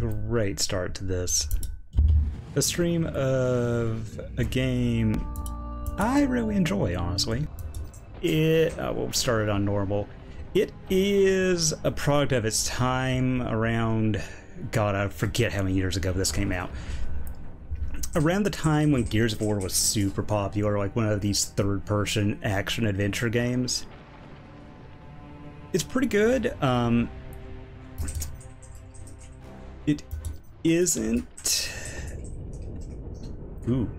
great start to this. A stream of a game I really enjoy, honestly. We'll start it on normal. It is a product of its time around, God, I forget how many years ago this came out. Around the time when Gears of War was super popular, like one of these third-person action-adventure games. It's pretty good. It isn't... Ooh.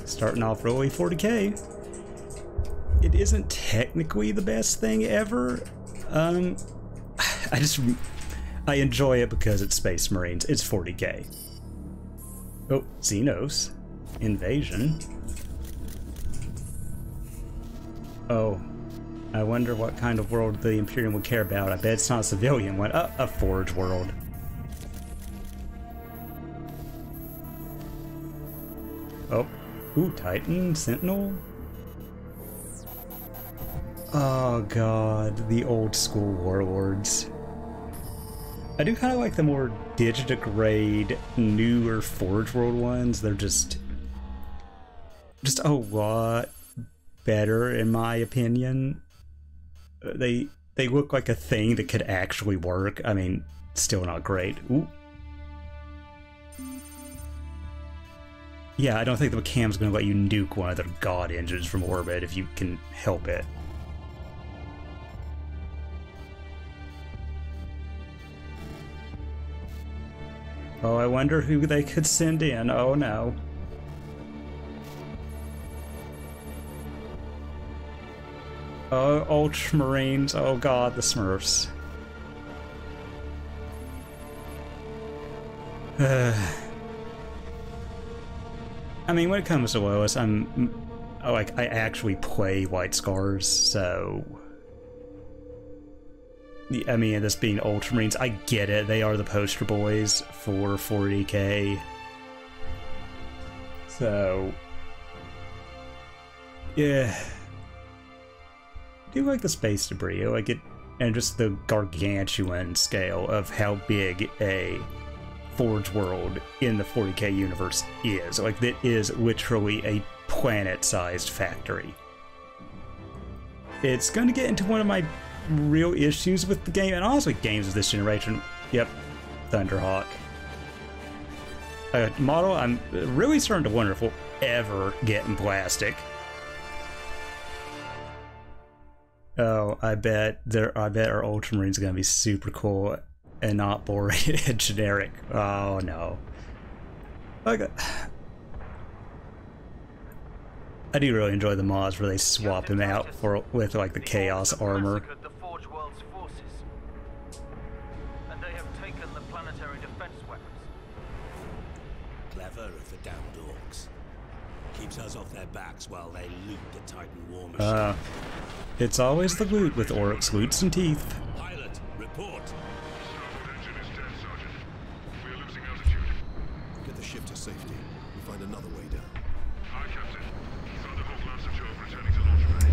Starting off really 40k. It isn't technically the best thing ever. I enjoy it because it's Space Marines. It's 40k. Oh, Xenos. Invasion. Oh. I wonder what kind of world the Imperium would care about. I bet it's not a civilian one. A Forge world. Oh. Ooh, Titan, Sentinel. Oh god, the old school warlords. I do kind of like the more digitigrade, newer Forge World ones. They're just a lot better in my opinion. They look like a thing that could actually work. I mean, still not great. Ooh. Yeah, I don't think the cam's gonna let you nuke one of their god engines from orbit if you can help it. Oh, I wonder who they could send in. Oh no. Oh, Ultramarines. Oh god, the Smurfs. I mean, when it comes to Lois, I actually play White Scars, so... I mean, this being Ultramarines, I get it. They are the poster boys for 40k. So... yeah. I do like the space debris. I like it, and just the gargantuan scale of how big a Forge world in the 40k universe is. Like, that is literally a planet-sized factory. It's going to get into one of my real issues with the game, and honestly games of this generation. Yep, Thunderhawk. A model I'm really starting to wonder if we'll ever get in plastic. Oh, I bet our Ultramarines are gonna be super cool and not boring and generic. Oh no. Okay. I do really enjoy the mods where they swap him out with like the Chaos armor. The Forge World's forces, and they have taken the planetary defense weapons. Clever of the damned orcs. Keeps us off their backs while they loot the Titan war machine. It's always the loot with orcs, loot some teeth. Pilot, report. Starboard engine is dead, Sergeant. We are losing altitude. Get the ship to safety. We'll find another way down. Aye, Captain. Thunderhawk Lancer Joe returning to launch bay.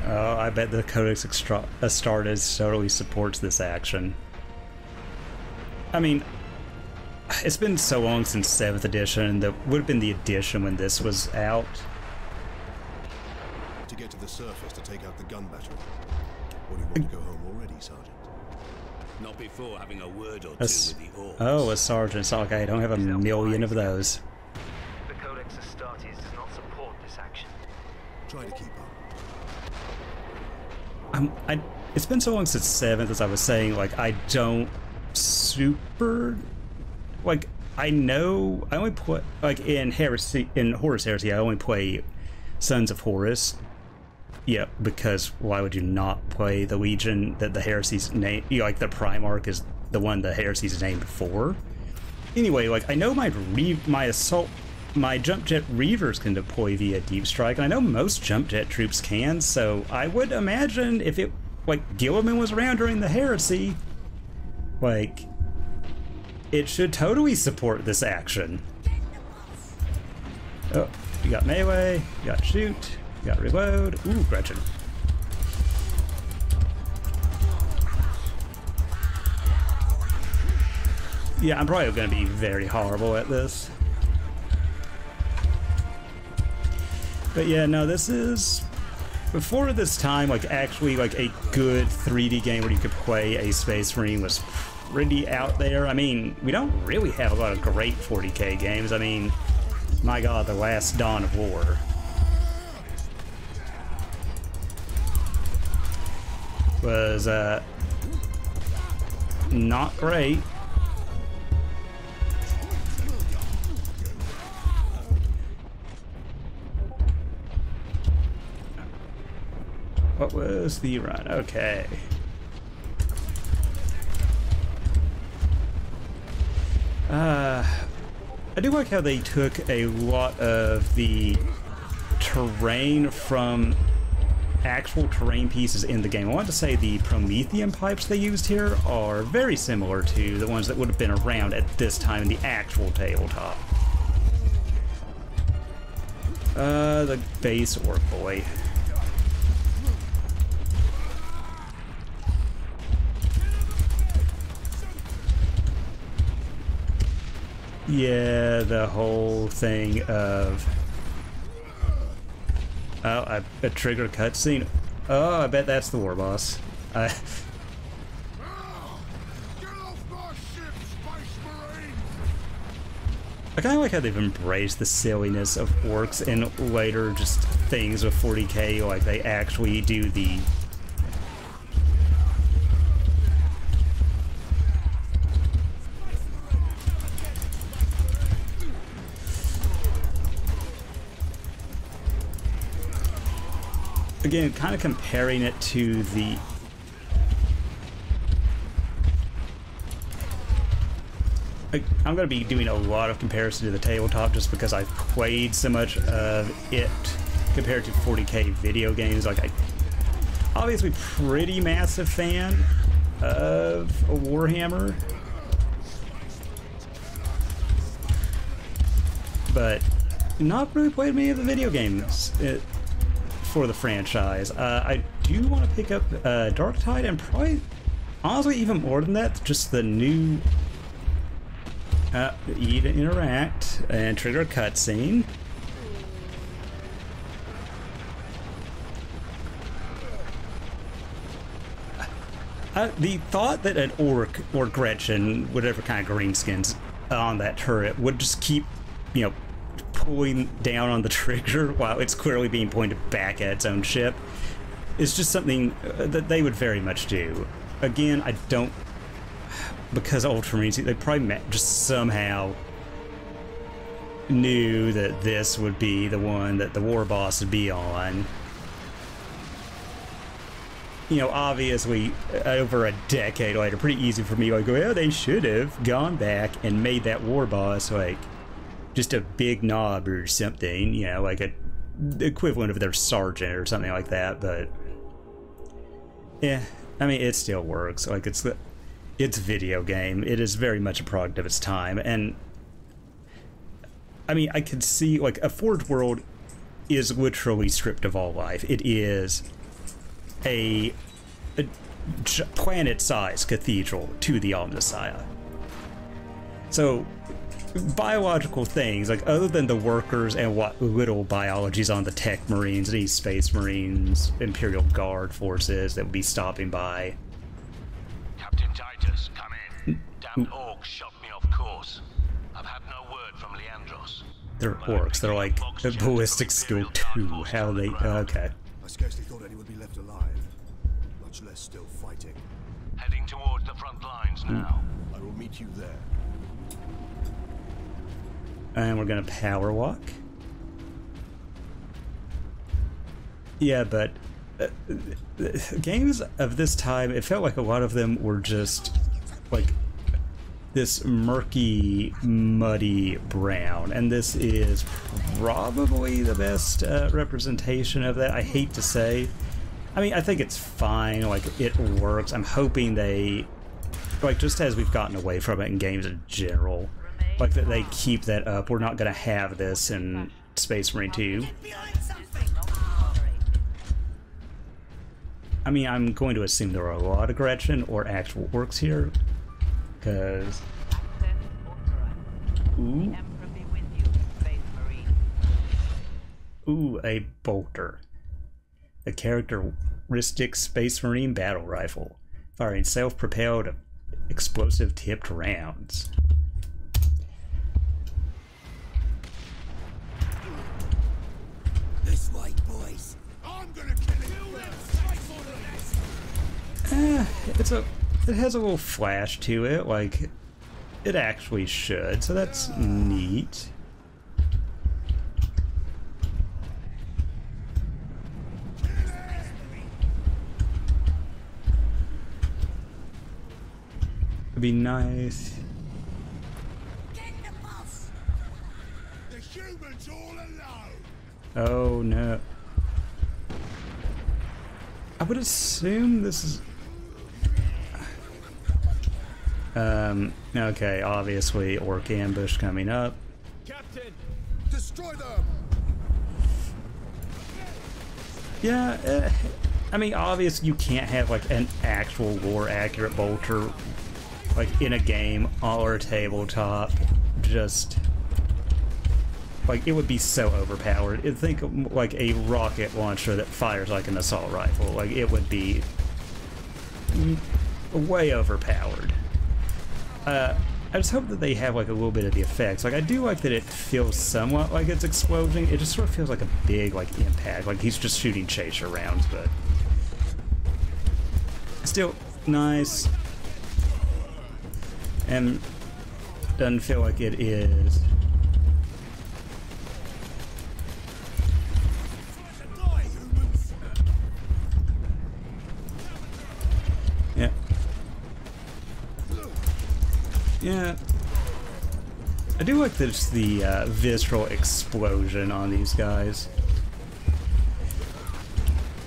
Oh, I bet the Codex Astartes totally supports this action. I mean, it's been so long since 7th edition. That would have been the edition when this was out. To get to the surface to take out the gun battery. Or do you want to go home already, Sergeant? Not before having a word or two with the orcs. Oh, a sergeant. It's okay, I don't have a million of those. The Codex Astartes does not support this action. Try to keep up. It's been so long since 7th, as I was saying, like, I don't super... Like, I know... I only play... Like, in Horus Heresy, I only play Sons of Horus. Yeah, because why would you not play the Legion that the Heresy's name... You know, like, the Primarch is the one the Heresy's named for. Anyway, like, I know my jump jet reavers can deploy via deep strike, and I know most jump jet troops can, so I would imagine if it, like, Gilliman was around during the Heresy, like, it should totally support this action. Oh, you got melee, you got shoot, you got reload. Ooh, Gretchen. Yeah, I'm probably going to be very horrible at this. But yeah, no, this is... Before this time, like, actually, like, a good 3D game where you could play a Space Marine was pretty out there. I mean, we don't really have a lot of great 40k games. I mean, my god, The Last Dawn of War. Was, not great. What was the run? Okay. I do like how they took a lot of the terrain from actual terrain pieces in the game. I want to say the Promethean pipes they used here are very similar to the ones that would have been around at this time in the actual tabletop. The base orc boy. Yeah, the whole thing of... Oh, a trigger cutscene. Oh, I bet that's the war boss. I kind of like how they've embraced the silliness of orcs in later just things with 40k, like they actually do the... Again, kind of comparing it to the... I'm going to be doing a lot of comparison to the tabletop just because I've played so much of it compared to 40k video games. Like, obviously pretty massive fan of Warhammer, but not really played many of the video games for the franchise. I do want to pick up Dark Tide, and probably, honestly, even more than that, just the new E to interact and trigger a cutscene. The thought that an orc or Gretchen, whatever kind of greenskins on that turret, would just keep, you know, pulling down on the trigger while it's clearly being pointed back at its own ship is just something that they would very much do. Again, I don't, because Ultramarines, they probably just somehow knew that this would be the one that the war boss would be on. You know, obviously, over a decade later, pretty easy for me to go, well, they should have gone back and made that war boss, like, just a big knob or something, you know, like the equivalent of their sergeant or something like that, but yeah, I mean, it still works. Like, it's video game. It is very much a product of its time, and I mean, I could see, like, a Forge world is literally stripped of all life. It is a planet-sized cathedral to the Omnissiah. So biological things, like, other than the workers and what little biology's on the tech marines, any space marines, Imperial Guard forces that would be stopping by. Captain Titus, come in. Damn orcs shot me off course. I've had no word from Leandros. They're orcs. They're like ballistic skill 2. How they... okay. I scarcely thought anyone would be left alive, much less still fighting. Heading towards the front lines now. I will meet you there. And we're gonna power walk. Yeah, but games of this time, it felt like a lot of them were just like this murky, muddy brown, and this is probably the best representation of that. I hate to say. I mean, I think it's fine, like, it works. I'm hoping they, like, just as we've gotten away from it in games in general, like, that they keep that up. We're not going to have this in Space Marine 2. I mean, I'm going to assume there are a lot of Gretchen or actual orcs here, because Ooh. Emperor be with you, Space Marine. Ooh, a bolter. A characteristic Space Marine battle rifle, firing self-propelled explosive-tipped rounds. This way, boys. I'm gonna kill him. It has a little flash to it, like it actually should, so that's neat. It'd be nice. The humans all alone. Oh no. I would assume this is... okay, obviously orc ambush coming up. Captain, destroy them. Yeah, I mean, obviously you can't have like an actual lore accurate bolter like in a game or a tabletop. Just like it would be so overpowered. Think like a rocket launcher that fires like an assault rifle. Like it would be way overpowered. I just hope that they have like a little bit of the effects. Like I do like that it feels somewhat like it's exploding. It just sort of feels like a big like impact. Like he's just shooting chaser rounds, but still nice. And doesn't feel like it is. Yeah. Yeah. I do like this, the visceral explosion on these guys.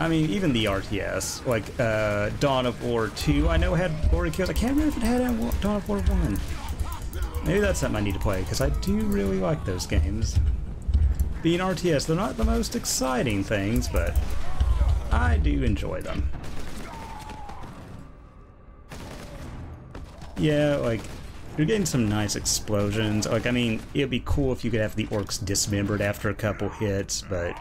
I mean, even the RTS, like Dawn of War 2, I know had glory kills. I can't remember if it had Dawn of War 1. Maybe that's something I need to play, because I do really like those games. Being RTS, they're not the most exciting things, but I do enjoy them. Yeah, like, you're getting some nice explosions. Like, I mean, it'd be cool if you could have the orcs dismembered after a couple hits, but...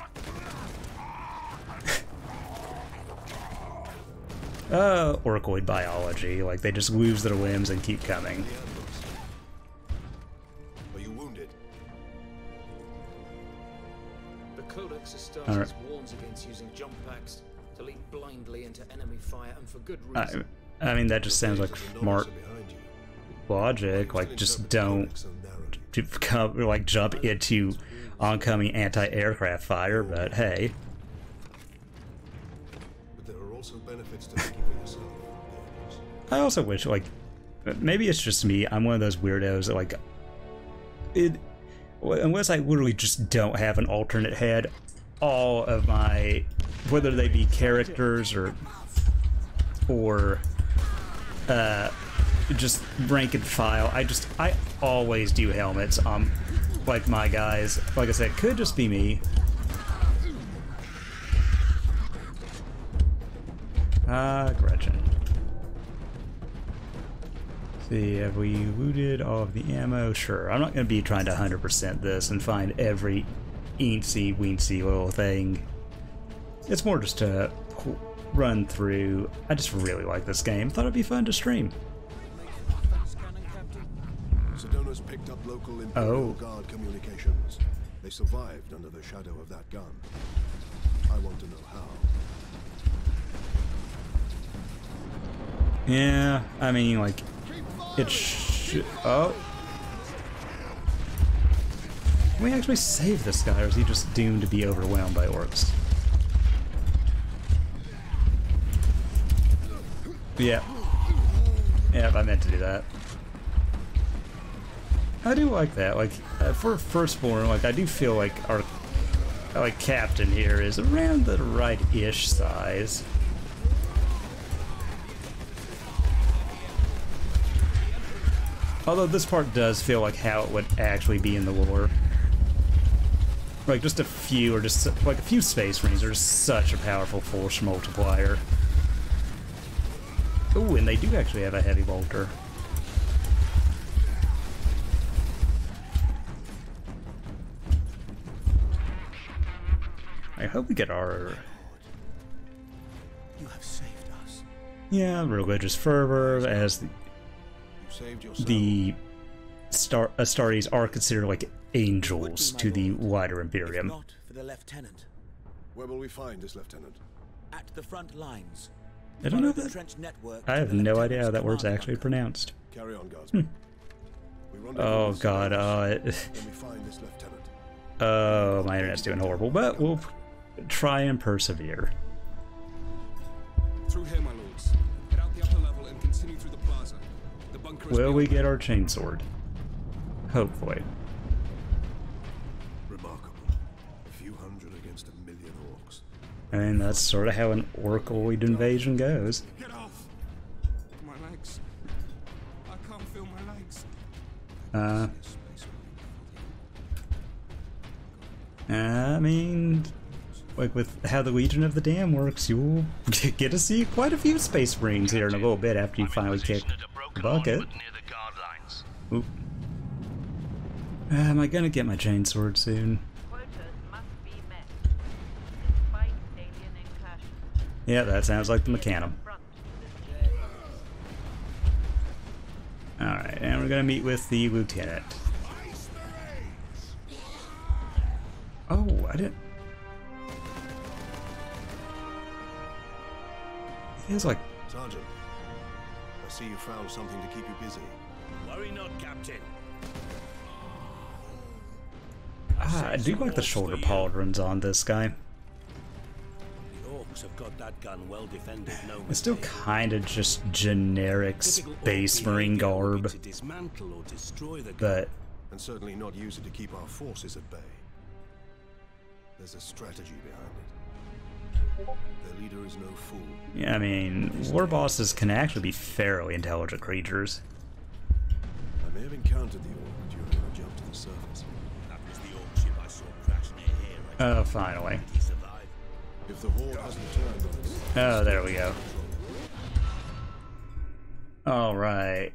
orcoid biology. Like, they just lose their limbs and keep coming. Are you wounded? The Codex Astartes warns against using jump packs to leap blindly into enemy fire, and for good reason. I mean, that just sounds like smart logic. Like, just don't like jump into oncoming anti-aircraft fire. But hey, But there are also benefits to thinking for yourself. I also wish, like, maybe it's just me. I'm one of those weirdos that, like, unless I literally just don't have an alternate head, all of my, whether they be characters or just rank and file, I always do helmets on, like, my guys. Like I said, it could just be me. Gretchen. See, have we looted all of the ammo? Sure. I'm not going to be trying to 100% this and find every eensy-weensy little thing. It's more just to run through. I just really like this game. Thought it'd be fun to stream. Sedona's picked up local Imperial Guard communications. They survived under the shadow of that gun. I want to know how. Yeah, I mean, like, it should... Oh. Can we actually save this guy, or is he just doomed to be overwhelmed by orcs? Yeah. Yep, I meant to do that. I do like that. Like, for Firstborn, like, I do feel like our, like, captain here is around the right-ish size. Although this part does feel like how it would actually be in the lore. Like, just a few, or just, like, a few Space Marines are just such a powerful force multiplier. Ooh, and they do actually have a heavy bolter. I hope we get our... You have saved us. Yeah, religious fervor, as You saved yourself. the Astartes are considered like angels to the wider Imperium. Not for the lieutenant. Where will we find this lieutenant? At the front lines. I don't know The that. trench network I have to the no idea how lieutenant's that word's command actually bunker. pronounced. Carry on, guardsman. We rendezvous Oh with god, Then we find this lieutenant. oh, my internet's doing horrible, but we'll try and persevere. Through here, my lords. Head out the upper level and continue through the plaza. The bunker is Will we beyond get our chainsword? Hopefully. Remarkable. A few hundred against 1,000,000 orcs. I mean, that's sort of how an orcoid invasion goes. Get off! My legs. I can't feel my legs. I mean, like with how the Legion of the Dam works, you'll get to see quite a few Space Marines here in a little bit after you I'm in finally kick position at a the broken bucket. monument near the guard lines. Oop. Am I gonna get my chainsword soon? Quotas must be met. Despite alien incursion. Yeah, that sounds like the Mechanum. Front. Alright, and we're gonna meet with the Lieutenant. Oh, I didn't... He has like... Sergeant, I see you found something to keep you busy. Worry not, Captain. I do like the shoulder pauldrons on this guy. The orcs have got that gun well defended, no It's still kind of just generic Space Marine garb, to dismantle or destroy the but And certainly not use it to keep our forces at bay. There's a strategy behind it. Their leader is no fool. yeah, I mean, war bosses can actually be fairly intelligent creatures. I may have encountered the orc during our jump to the surface. That was the orc ship I saw crash near here. Oh, finally. He survived. If the horde hasn't turned on us, Oh, there we go. Alright.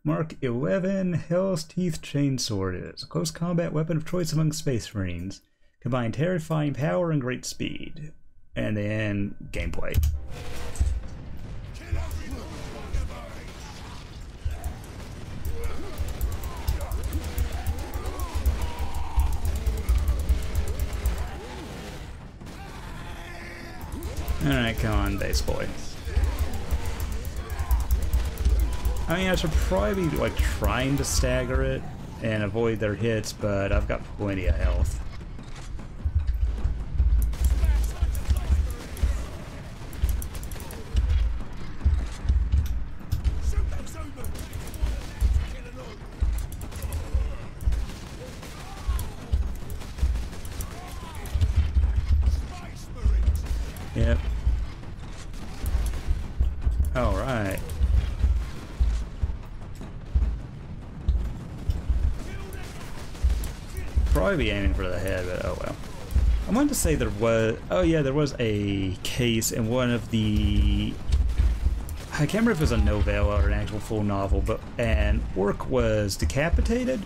Mark 11, Hell's Teeth Chainsword is a close combat weapon of choice among Space Marines. Combine terrifying power and great speed. And then gameplay. Alright, come on, base boy. I mean, I should probably be, like, trying to stagger it and avoid their hits, but I've got plenty of health. Yep. Alright. Probably be aiming for the head, but oh well. I wanted to say there was... Oh yeah, there was a case in one of the... I can't remember if it was a novella or an actual full novel, but an orc was decapitated,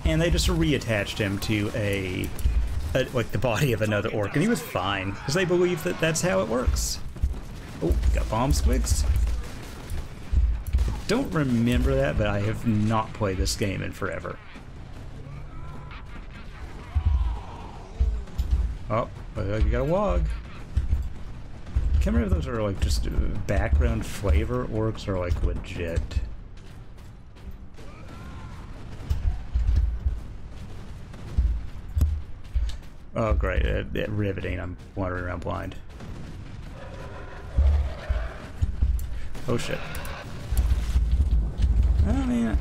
and they just reattached him to like the body of another orc, and he was fine because they believe that that's how it works. Oh, got bomb squigs. I don't remember that, but I have not played this game in forever. Oh, looks like you got a wog. Can't remember if those are like just background flavor orcs or like legit. Oh great, riveting, I'm wandering around blind. Oh shit. I mean...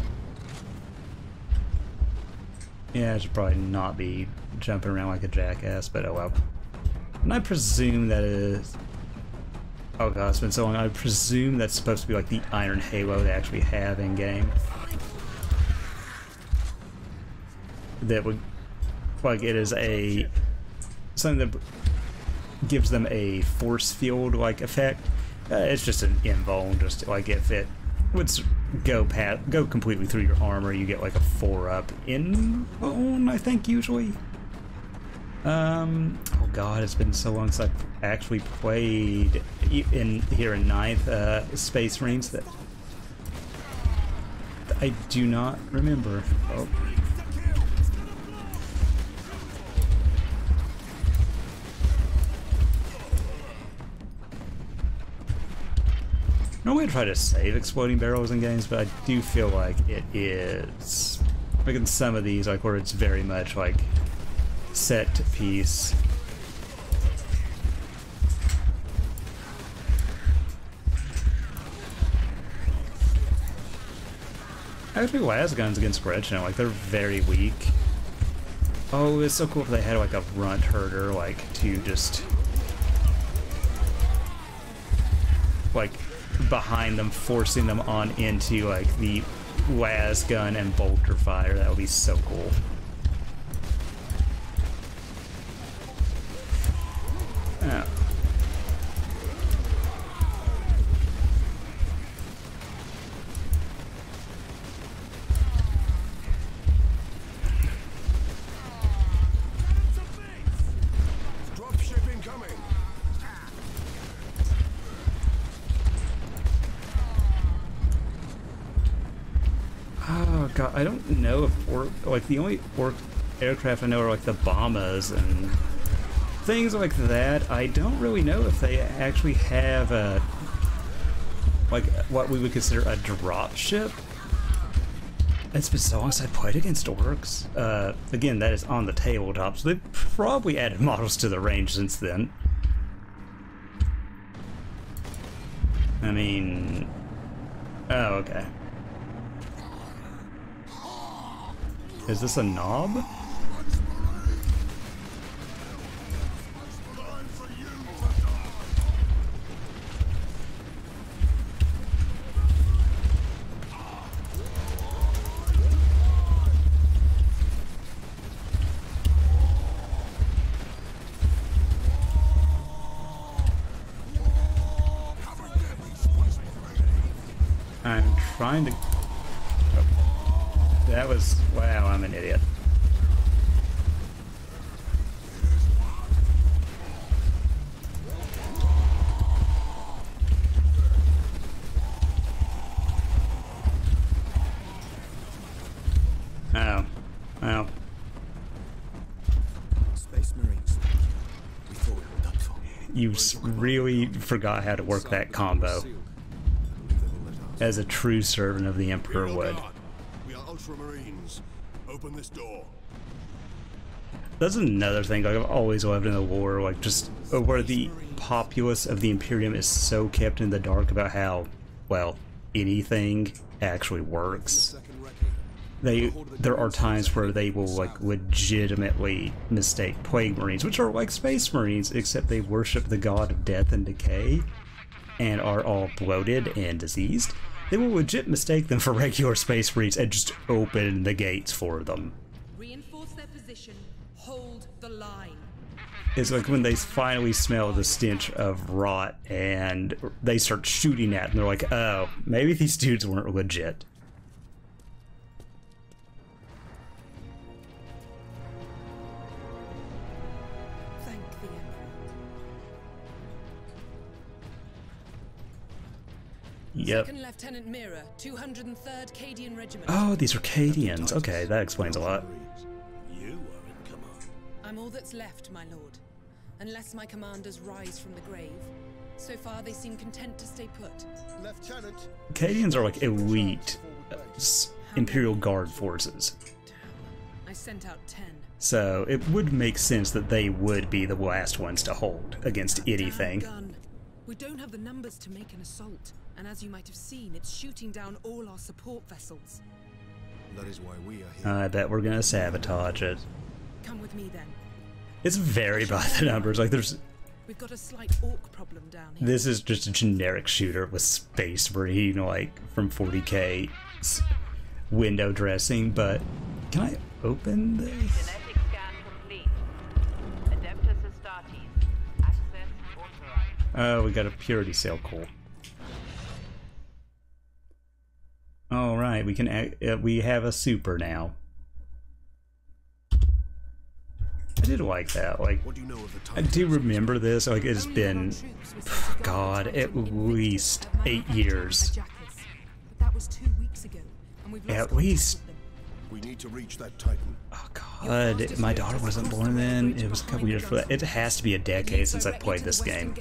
Yeah, I should probably not be jumping around like a jackass, but oh well. And I presume that is... Oh god, it's been so long. I presume that's supposed to be like the Iron Halo they actually have in-game. That would... Like, it is a... something that gives them a force field-like effect. It's just an invuln, just like if it would go completely through your armor, you get like a 4-up invuln, I think, usually. god, it's been so long since I've actually played here in 9th Space Marines that I do not remember. Oh. Normally I try to save exploding barrels in games, but I do feel like it is, like in some of these, like where it's very much like set to piece. Actually, las guns against Gretchen, like they're very weak. Oh, it's so cool if they had like a runt herder, like to just like behind them, forcing them on into like the las gun and bolter fire. That would be so cool. Oh. Dropship incoming. Oh god, I don't know if like the only aircraft I know are like the bombers and things like that. I don't really know if they actually have a like what we would consider a drop ship. It's been so long since I played against orcs. Again, that is on the tabletop, so they've probably added models to the range since then. I mean, oh okay. Is this a knob? I'm trying to... That was... Wow, I'm an idiot. Oh. Oh. Space Marines. We thought we were done for. You really forgot how to work that combo. As a true servant of the Emperor would. We are Ultramarines. Open this door. That's another thing like I've always loved in the war, like just where the populace of the Imperium is so kept in the dark about how, well, anything actually works. There are times where they will like legitimately mistake Plague Marines, which are like Space Marines, except they worship the god of death and decay and are all bloated and diseased. They will legit mistake them for regular Space Marines and just open the gates for them. Reinforce their position. Hold the line. It's like when they finally smell the stench of rot and they start shooting at them, they're like, oh, maybe these dudes weren't legit. Thank the Emperor. Yep. Second Lieutenant Mira, 203rd Cadian Regiment. Oh, these are Cadians. Okay, that explains a lot. You are in command. I'm all that's left, my lord. Unless my commanders rise from the grave. So far, they seem content to stay put. Lieutenant. Cadians are like elite Imperial Guard forces. Damn. I sent out 10. So it would make sense that they would be the last ones to hold against anything. Damn gun. We don't have the numbers to make an assault. And as you might have seen, it's shooting down all our support vessels. That is why we are here. I bet we're gonna sabotage it. Come with me then. It's very by the numbers. Like We've got a slight orc problem down here. this is just a generic shooter with Space Marine, like from 40k window dressing. But can I open this? Genetic scan complete. Adeptus Astartes. Access authorized. Oh, we got a purity cell. Cool. All right, we have a super now. I did like that. Like, What do you know of the I do remember this. Like, it's been, God, at least 8 years. That was 2 weeks ago, and we've lost At least. We need to reach that Titan. Oh God, my daughter wasn't born then. It was a couple years for that. It has to be a decade since I played this game.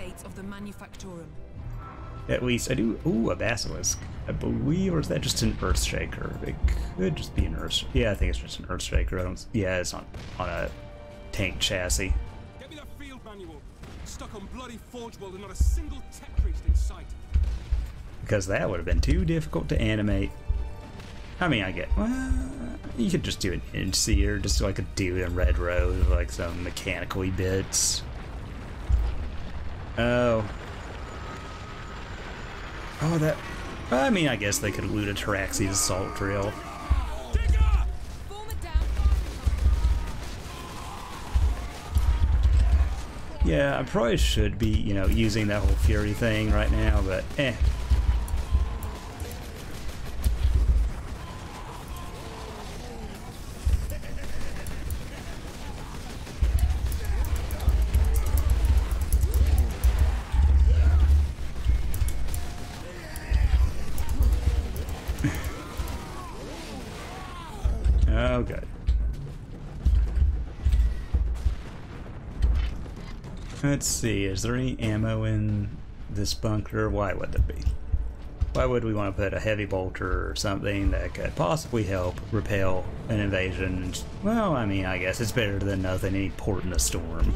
At least I do. Ooh, a basilisk, I believe, or is that just an Earthshaker? It could just be an Earth. Yeah, I think it's just an Earthshaker. I don't. Yeah, it's on a tank chassis. Get me that field manual. Stuck on bloody Forge World and not a single tech priest in sight. Because that would have been too difficult to animate. I mean, I get. Well, you could just do an inch seer, just like a dude in Red Rose, like some mechanically bits. Oh. Oh, that. I mean, I guess they could loot a Taraxi's assault drill. Yeah, I probably should be, you know, using that whole Fury thing right now, but eh. Oh, good. Let's see, is there any ammo in this bunker? Why would there be? Why would we want to put a heavy bolter or something that could possibly help repel an invasion? Well, I mean, I guess it's better than nothing, any port in a storm.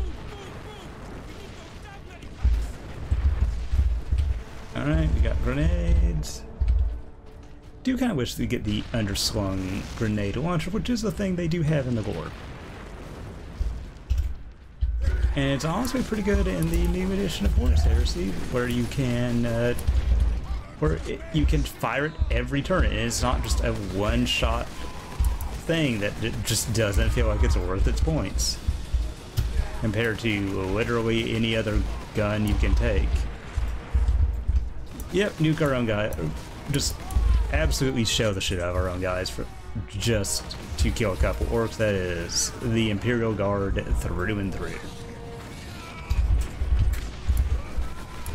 Alright, we got grenades. Do kind of wish we get the underslung grenade launcher, which is the thing they do have in the lore. And it's honestly pretty good in the new edition of Horus Heresy, where you can you can fire it every turn, and it's not just a one-shot thing that just doesn't feel like it's worth its points compared to literally any other gun you can take. Yep, nuke our own guy. Just absolutely show the shit out of our own guys for just to kill a couple orcs. That is the Imperial Guard through and through.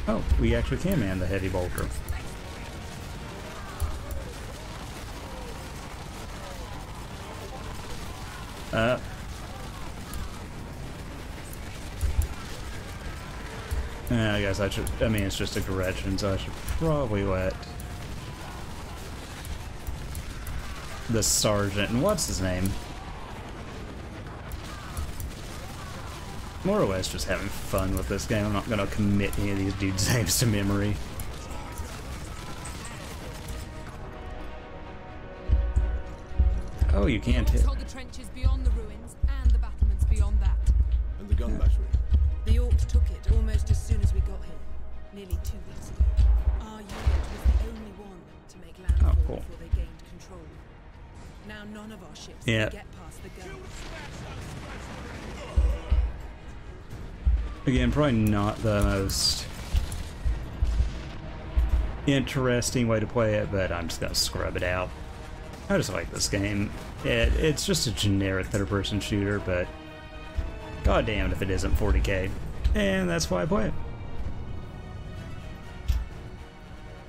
Oh, we actually can man the heavy bolter. I guess I should. I mean, it's just a Gretchen, so I should probably let the sergeant, and what's his name? More or less just having fun with this game. I'm not going to commit any of these dudes' names to memory. Oh, you can't hit. The trenches beyond the ruins and the battlements beyond that. And the gun battery. The orcs took it almost as soon as we got here, nearly 2 weeks ago. Our unit was the only one to make landfall before they gained control. Now none of our ships can get past the gun. Again, probably not the most interesting way to play it, but I'm just gonna scrub it out. I just like this game. It's just a generic third-person shooter, but god damn it if it isn't 40k. And that's why I play it.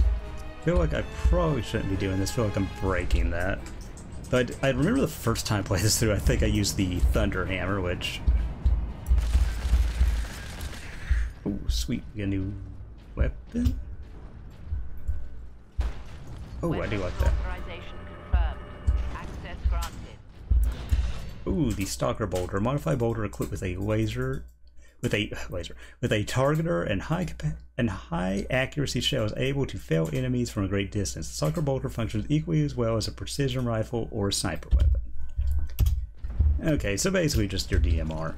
I feel like I probably shouldn't be doing this. I feel like I'm breaking that. But I remember the first time I played this through, I think I used the Thunder Hammer, which... Oh, sweet. We got a new weapon? Oh, I do like that. Ooh, the Stalker Bolter. Modified bolter equipped with a laser, with a targeter and high accuracy shell is able to fell enemies from a great distance. The Stalker Bolter functions equally as well as a precision rifle or a sniper weapon. Okay, so basically just your DMR.